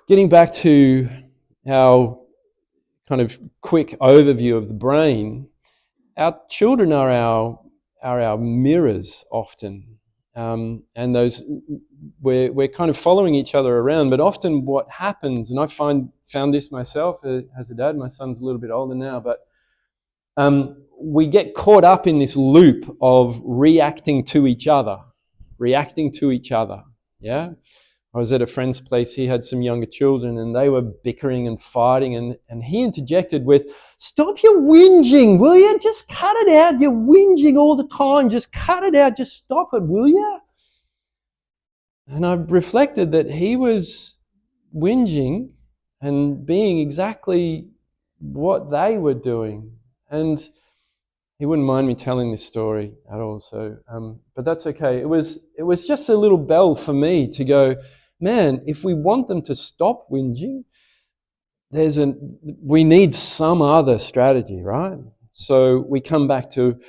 Getting back to our kind of quick overview of the brain, our children are our mirrors often, and those we're kind of following each other around. But often, what happens, and I found this myself as a dad. My son's a little bit older now, but we get caught up in this loop of reacting to each other. Yeah. I was at a friend's place. He had some younger children and they were bickering and fighting, and he interjected with, "Stop your whinging, will you? Just cut it out. You're whinging all the time. Just cut it out. Just stop it, will you?" And I reflected that he was whinging and being exactly what they were doing. And he wouldn't mind me telling this story at all, so but that's okay. It was just a little bell for me to go, man, if we want them to stop whinging, we need some other strategy, right? So we come back to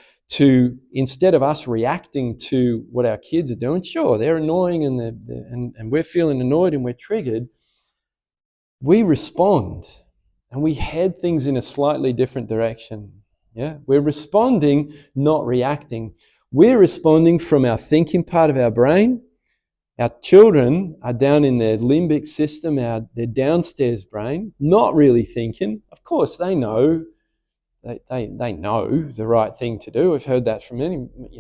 instead of us reacting to what our kids are doing, sure, they're annoying and we're feeling annoyed and we're triggered, we respond and we head things in a slightly different direction. Yeah, we're responding, not reacting. We're responding from our thinking part of our brain. Our children are down in their limbic system, their downstairs brain, not really thinking. Of course, they know. They know the right thing to do. I've heard that from many,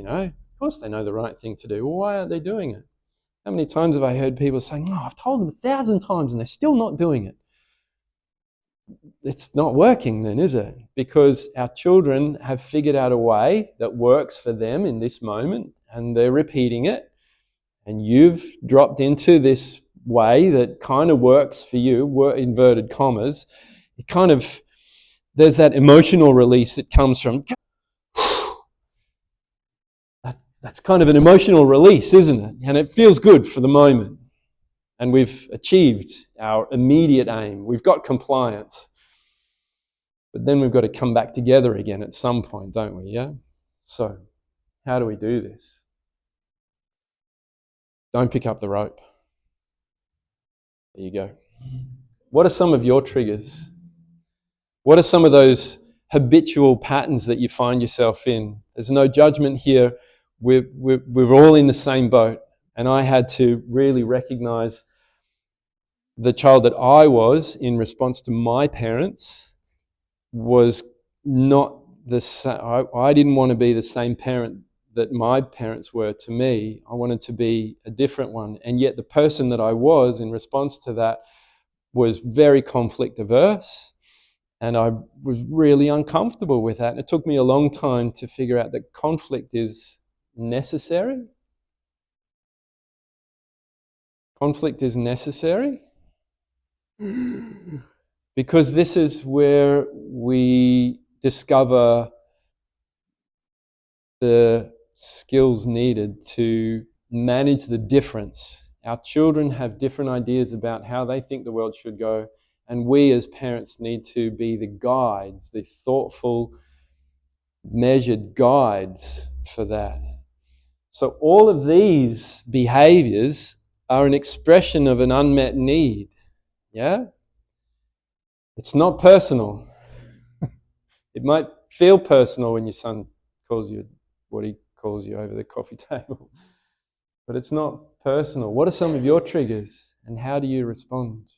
Of course they know the right thing to do. Well, why aren't they doing it? How many times have I heard people saying, "Oh, I've told them 1,000 times and they're still not doing it"? It's not working then, is it? Because our children have figured out a way that works for them in this moment and they're repeating it. And you've dropped into this way that kind of works for you, inverted commas. It kind of, there's that emotional release that comes from, that's kind of an emotional release, isn't it? And it feels good for the moment. And we've achieved our immediate aim. We've got compliance. But then we've got to come back together again at some point, don't we? Yeah? So, how do we do this? Don't pick up the rope. There you go. What are some of your triggers? What are some of those habitual patterns that you find yourself in? There's no judgment here. We're all in the same boat. And I had to really recognize the child that I was in response to my parents was not the same. I didn't want to be the same parent that my parents were to me. I wanted to be a different one. And yet the person that I was in response to that was very conflict averse. And I was really uncomfortable with that. And it took me a long time to figure out that conflict is necessary. Conflict is necessary. Because this is where we discover the skills needed to manage the difference. Our children have different ideas about how they think the world should go, and we as parents need to be the guides, the thoughtful, measured guides for that. So all of these behaviors are an expression of an unmet need. Yeah? It's not personal. It might feel personal when your son calls you what he calls you over the coffee table, but it's not personal. What are some of your triggers and how do you respond?